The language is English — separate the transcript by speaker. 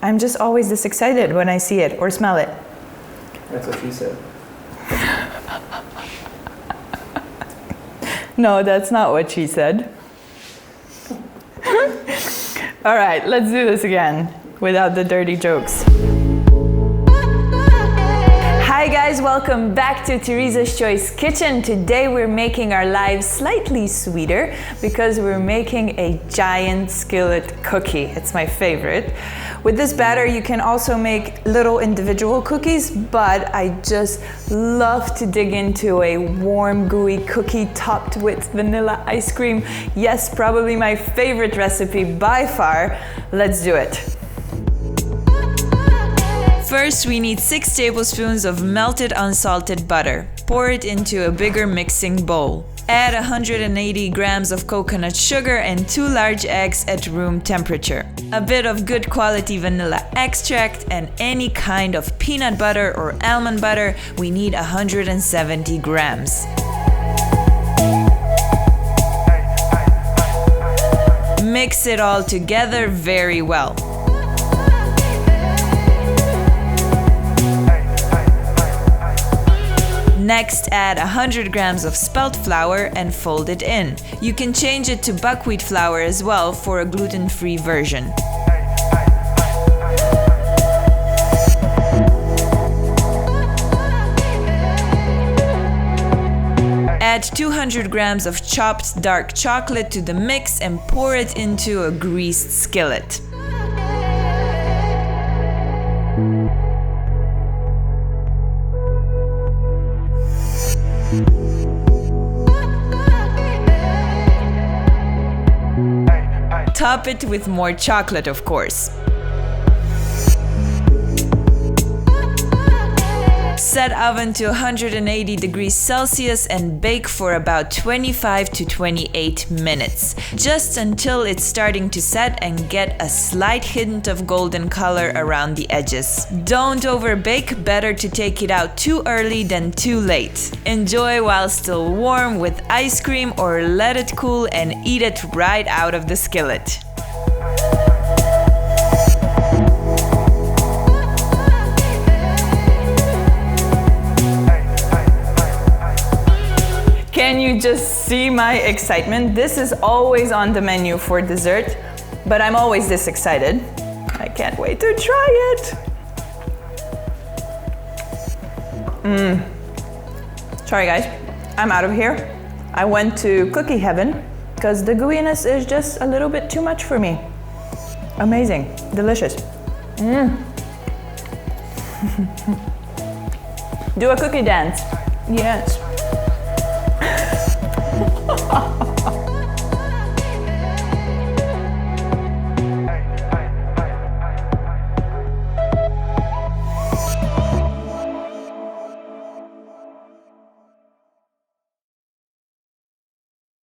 Speaker 1: I'm just always this excited when I see it or smell it.
Speaker 2: That's what she said.
Speaker 1: No, that's not what she said. All right, let's do this again without the dirty jokes. Hi guys, welcome back to Tereza's Choice Kitchen. Today we're making our lives slightly sweeter because we're making a giant skillet cookie. It's my favorite. With this batter you can also make little individual cookies, but I just love to dig into a warm gooey cookie topped with vanilla ice cream. Yes, probably my favorite recipe by far. Let's do it. First, we need 6 tablespoons of melted unsalted butter. Pour it into a bigger mixing bowl. Add 180 grams of coconut sugar and 2 large eggs at room temperature. A bit of good quality vanilla extract and any kind of peanut butter or almond butter. We need 170 grams. Mix it all together very well. Next, add 100 grams of spelt flour and fold it in. You can change it to buckwheat flour as well for a gluten-free version. Add 200 grams of chopped dark chocolate to the mix and pour it into a greased skillet. Top it with more chocolate, of course. Set oven to 180 degrees Celsius and bake for about 25 to 28 minutes, just until it's starting to set and get a slight hint of golden color around the edges. Don't overbake, better to take it out too early than too late. Enjoy while still warm with ice cream or let it cool and eat it right out of the skillet. Can you just see my excitement? This is always on the menu for dessert, but I'm always this excited. I can't wait to try it. Sorry guys, I'm out of here. I went to cookie heaven because the gooiness is just a little bit too much for me. Amazing, delicious. Do a cookie dance. Yes.